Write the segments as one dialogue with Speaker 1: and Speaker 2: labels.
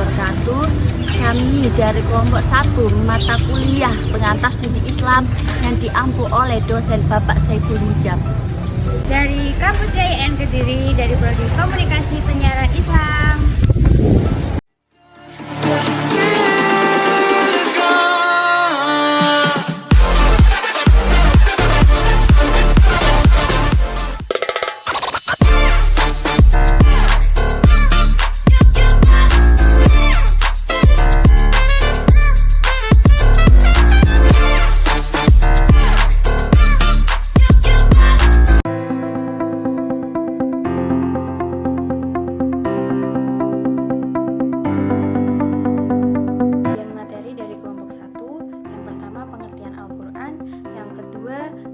Speaker 1: wabarakatuh. Kami dari kelompok 1 mata kuliah pengantar studi Islam yang diampu oleh dosen Bapak Saiful Mujab.
Speaker 2: Dari Kampus JIN Kediri, dari Prodi Komunikasi Penyiaran Islam.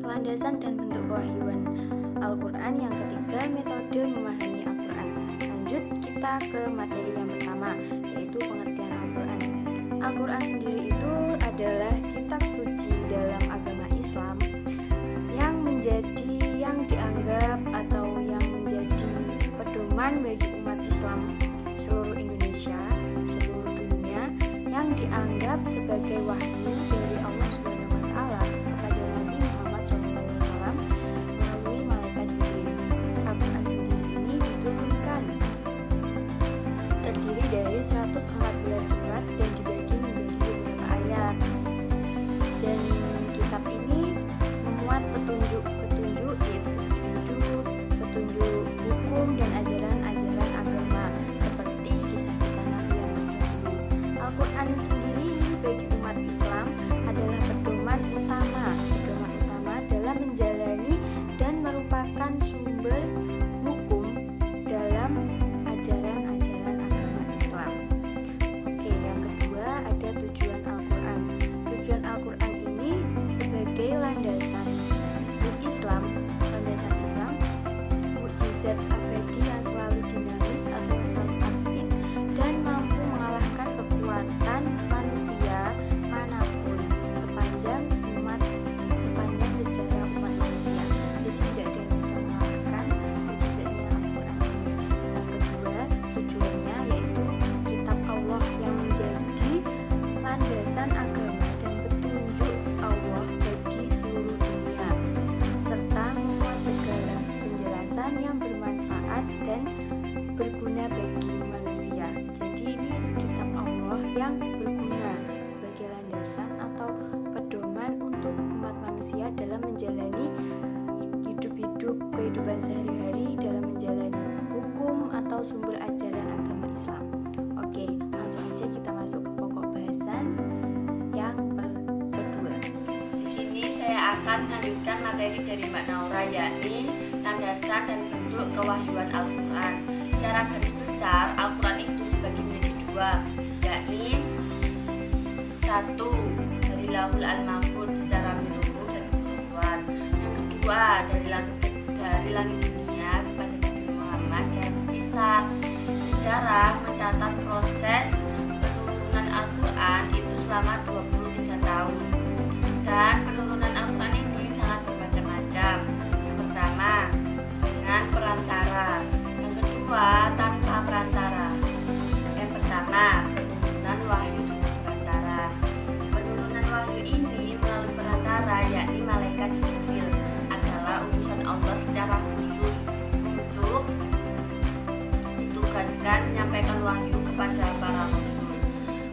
Speaker 2: Landasan dan bentuk kewahyuan Al-Quran. Yang ketiga, metode memahami Al-Quran. Lanjut kita ke materi yang pertama, yaitu pengertian Al-Quran. Al-Quran sendiri itu adalah kitab suci dalam agama Islam yang dianggap atau yang menjadi pedoman bagi umat Islam seluruh Indonesia, seluruh dunia, yang dianggap sebagai wahyu dari Allah Subhanahu wa Ta'ala kepada Nabi Muhammad SAW melalui malaikat Jibril. Al-Quran sendiri ini diturunkan terdiri dari 114 surat dan dibagi menjadi beberapa ayat. Dan kitab ini memuat petunjuk yaitu petunjuk hukum dan ajaran-ajaran agama seperti kisah-kisah Nabi yang terdahulu. Al-Quran sendiri bagi umat Islam adalah pedoman utama dalam menjalani dan merupakan sumber hukum dalam ajaran-ajaran agama Islam. Oke, yang kedua ada tujuan Al-Quran. Tujuan Al-Quran ini sebagai landasan Islam, mukjizat abadi yang selalu dinamis atau selalu aktif dan mampu mengalahkan kekuatan manusia manapun sepanjang sejarah umat manusia. Jadi tidak ada yang bisa mengalahkan mukjizatnya Al-Quran ini. Yang kedua, tujuannya yaitu kitab Allah yang menjadi landasan agama dan petunjuk Allah bagi seluruh dunia, serta memuat segala penjelasan yang bermanfaat dan berguna bagi manusia. Jadi ini kitab Allah yang berguna sebagai landasan atau pedoman untuk umat manusia dalam menjalani kehidupan sehari-hari, dalam menjalani hukum atau sumber ajaran agama Islam. Oke, langsung aja kita masuk ke pokok bahasan yang kedua.
Speaker 3: Di sini saya akan melanjutkan materi dari Mbak Naura, yakni landasan dan bentuk kewahyuan Al-Quran. Secara garis besar, Al-Quran itu dibagi menjadi dua, yakni satu dari Lauhul Al-Mahfuz secara menyeluruh dan keseluruhan. Yang kedua dari langit dunia kepada Nabi Muhammad secara terpisah. Sejarah mencatat proses penurunan Al-Quran itu selama 23 tahun. Dan penurunan Al-Quran ini sangat bermacam-macam. Yang pertama, dengan perantara. Yang kedua, tanpa perantara. Yang pertama, penurunan wahyu dengan perantara. Penurunan wahyu ini melalui perantara, yakni malaikat Jibril, adalah utusan Allah secara khusus untuk ditugaskan menyampaikan wahyu kepada para rasul.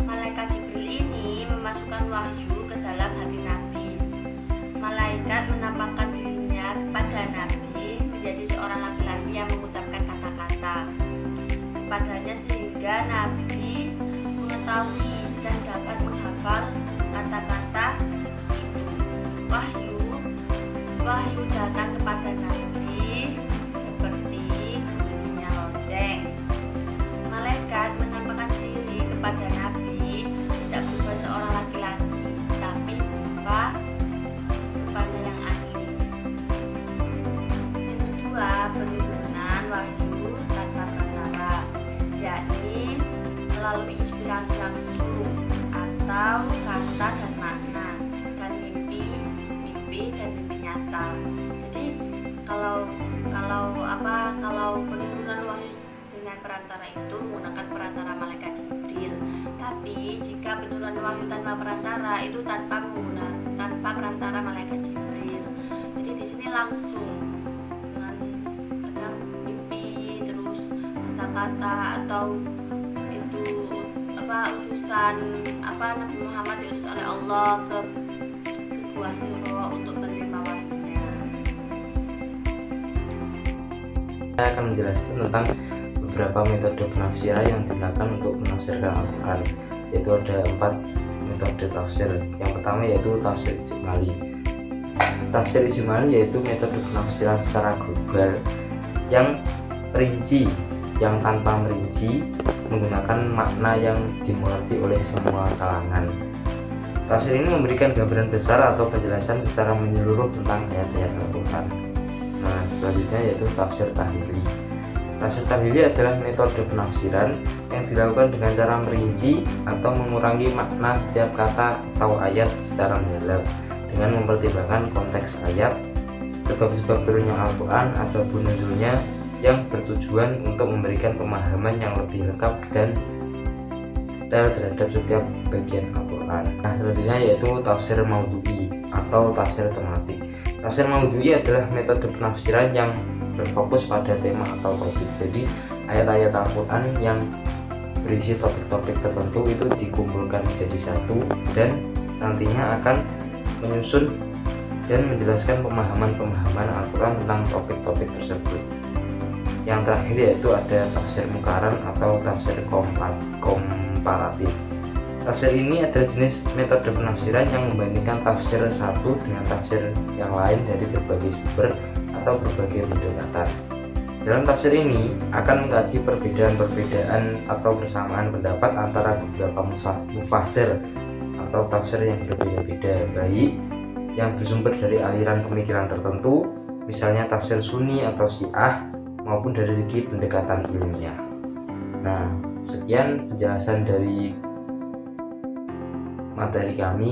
Speaker 3: Malaikat Jibril ini memasukkan wahyu ke dalam hati Nabi. Malaikat menampakkan dirinya kepada Nabi menjadi seorang laki-laki yang mengucapkan kata-kata kepadanya sehingga Nabi mengetahui dan dapat menghafal kata-kata itu. Wahyu datang kepada Nabi seperti bunyinya lonceng. Malaikat menampakkan diri kepada Nabi tidak berupa seorang laki-laki, tapi rupanya yang asli. Yang kedua, penurunan wahyu tanpa perantara, yakni melalui inspirasi langsung atau kata dan makna dan mimpi dan mimpi nyata. Jadi kalau penurunan wahyu dengan perantara itu menggunakan perantara malaikat Jibril. turunkan wahyu tanpa perantara itu tanpa perantara malaikat Jibril. Jadi di sini langsung dengan kadang mimpi, terus kata-kata atau itu utusan Nabi Muhammad diutus oleh Allah ke Gua Hiro untuk menerima wahyunya.
Speaker 4: Saya akan menjelaskan tentang beberapa metode penafsiran yang digunakan untuk menafsirkan Al-Quran, yaitu ada 4 metode tafsir. Yang pertama yaitu tafsir ijmali. Tafsir ijmali yaitu metode penafsiran secara global yang rinci, yang tanpa merinci, menggunakan makna yang dimengerti oleh semua kalangan. Tafsir ini memberikan gambaran besar atau penjelasan secara menyeluruh tentang ayat-ayat Al-Quran. Nah, selanjutnya yaitu tafsir tahlili. Tafsir tahlili adalah metode penafsiran yang dilakukan dengan cara merinci atau mengurangi makna setiap kata atau ayat secara mendalam dengan mempertimbangkan konteks ayat, sebab-sebab turunnya Al-Quran ataupun nuzulnya yang bertujuan untuk memberikan pemahaman yang lebih lengkap dan detail terhadap setiap bagian Al-Quran. Nah, selanjutnya yaitu tafsir maudhu'i atau tafsir tematik. Tafsir maudhu'i adalah metode penafsiran yang berfokus pada tema atau topik. Jadi ayat-ayat Al-Quran yang berisi topik-topik tertentu itu dikumpulkan menjadi satu dan nantinya akan menyusun dan menjelaskan pemahaman-pemahaman Al-Quran tentang topik-topik tersebut. Yang terakhir yaitu ada tafsir muqaran atau tafsir komparatif. Tafsir ini adalah jenis metode penafsiran yang membandingkan tafsir satu dengan tafsir yang lain dari berbagai sumber atau berbagai pendekatan. Dalam tafsir ini akan mengkaji perbedaan-perbedaan atau persamaan pendapat antara beberapa mufassir atau tafsir yang berbeda-beda, baik yang bersumber dari aliran pemikiran tertentu, misalnya tafsir Sunni atau Syiah, maupun dari segi pendekatan ilmiah. Nah, sekian penjelasan dari materi kami.